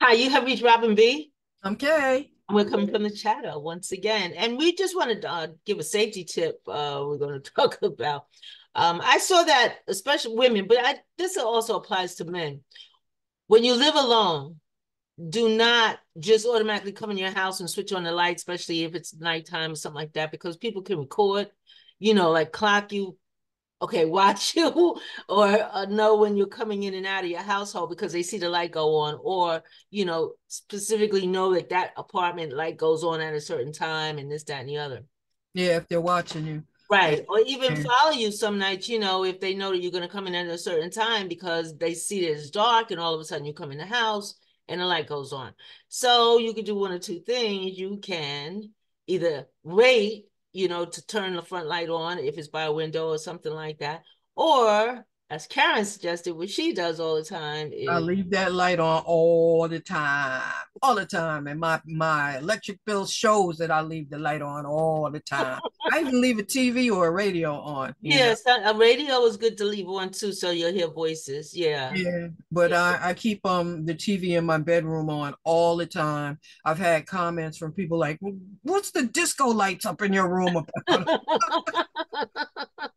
Hi, you have reached Robin B. Okay. And we're coming from the chatter once again. And we just wanted to give a safety tip we're going to talk about. I saw that, especially women, but this also applies to men. When you live alone, do not just automatically come in your house and switch on the light, especially if it's nighttime or something like that, because people can record, like clock you, okay, watch you, or know when you're coming in and out of your household because they see the light go on, or specifically know that that apartment light goes on at a certain time, and this, that, and the other. Yeah, if they're watching you. And, Right. Or even and follow you some nights, if they know that you're going to come in at a certain time because they see that it's dark and all of a sudden you come in the house and the light goes on. So you could do one or two things. You can either wait, to turn the front light on if it's by a window or something like that. Or, as Karen suggested, what she does all the time I is leave that light on all the time. All the time. And my electric bill shows that I leave the light on all the time. I even leave a TV or a radio on. yes, a radio is good to leave on too, so you'll hear voices. Yeah. Yeah, but I keep the TV in my bedroom on all the time. I've had comments from people like, "Well, what's the disco lights up in your room about?"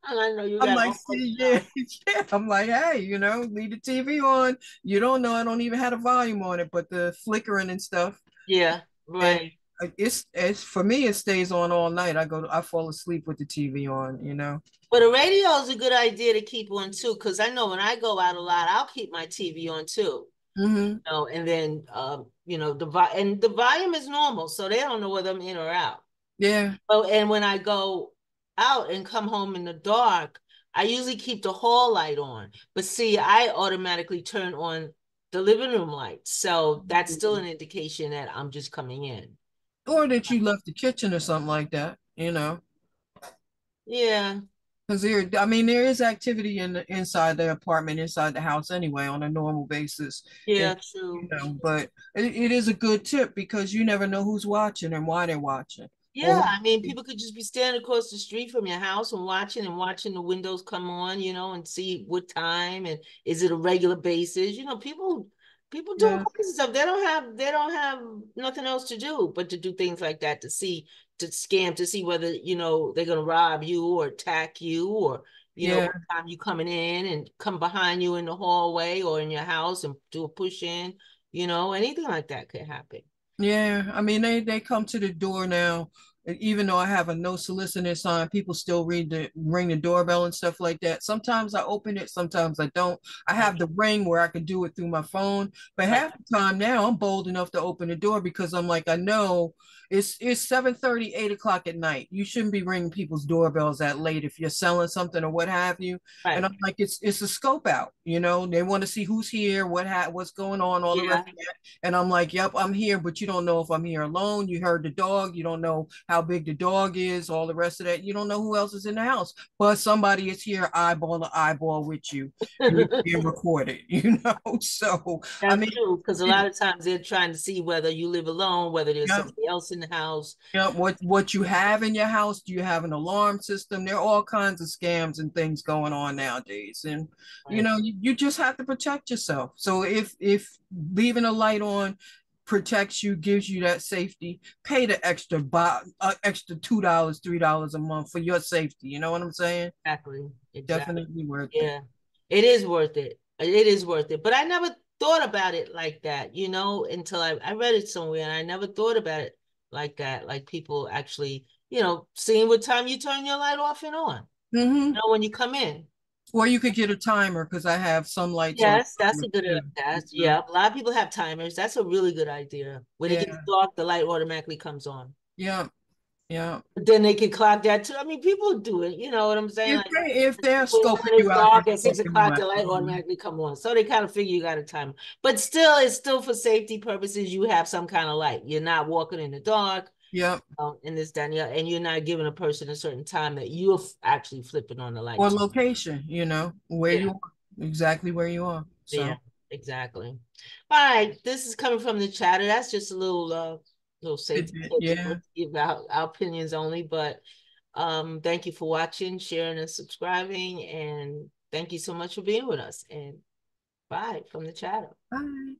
I know you I'm got like, all see, yeah, stuff. yeah. I'm like, hey, leave the TV on. You don't know, I don't even have a volume on it, but the flickering and stuff. Yeah, And right. it's for me, it stays on all night. I fall asleep with the TV on. But a radio is a good idea to keep on too, because I know when I go out a lot, I'll keep my TV on too. Hmm. And then the volume is normal, so they don't know whether I'm in or out. Yeah. Oh, and when I go out and come home in the dark, I usually keep the hall light on. But see, I automatically turn on the living room light. So that's still an indication that I'm just coming in. Or that you left the kitchen or something like that. Yeah, Because I mean, there is activity inside the apartment, inside the house anyway, on a normal basis. And yeah, true. but it is a good tip because you never know who's watching and why they're watching. Or Yeah, I mean, people could just be standing across the street from your house and watching the windows come on, and see what time and is it a regular basis. People doing yeah, crazy stuff. They don't have nothing else to do but to do things like that to scam to see whether, they're gonna rob you or attack you or, yeah, what time you coming in and come behind you in the hallway or in your house and do a push in, anything like that could happen. yeah. I mean, they come to the door now. Even though I have a no soliciting sign, people still ring the doorbell and stuff like that. Sometimes I open it, sometimes I don't. I Right. have the ring where I can do it through my phone, but Right. half the time now I'm bold enough to open the door because I'm like, I know it's 7:30, 8 o'clock at night. You shouldn't be ringing people's doorbells that late if you're selling something or what have you. And Right. I'm like, it's a scope out. They want to see who's here, what's going on, all the rest Yeah. of that. And I'm like, yep, I'm here, but you don't know if I'm here alone. You heard the dog. You don't know how big the dog is, all the rest of that. You don't know who else is in the house, but somebody is here eyeball to eyeball with you and you're being recorded, So, I That's mean, true, because a lot of times they're trying to see whether you live alone, whether there's yeah, somebody else in the house. yeah, what you have in your house? Do you have an alarm system? There are all kinds of scams and things going on nowadays, and Right. you just have to protect yourself. So if leaving a light on protects you, gives you that safety, pay the extra $2, $3 a month for your safety. You know what I'm saying? Exactly. Exactly. Definitely worth it. Yeah. It is worth it. It is worth it. But I never thought about it like that, until I read it somewhere and I never thought about it like that. Like people actually, seeing what time you turn your light off and on, Hmm. when you come in. Or you could get a timer because I have some lights on Yes, that's a timers good too. that's yeah. A lot of people have timers. That's a really good idea. When it gets Yeah, dark, the light automatically comes on. yeah, yeah. But then they can clock that too. I mean, people do it. You know what I'm saying? If Like they're when scoping it's you out, they're dark at six scoping you o'clock, out. the light Mhm. automatically come on. So they kind of figure you got a timer. But still, it's still for safety purposes. You have some kind of light. You're not walking in the dark, Yeah. in this Danielle, and you're not giving a person a certain time that you're actually flipping on the Or light. location, where Yeah, you are, exactly where you are. yeah, So, exactly. All right, this is coming from the chatter. That's just a little safety tidbit, tip yeah. to give out our opinions only. But thank you for watching, sharing, and subscribing, and thank you so much for being with us. And Bye from the chatter. Bye.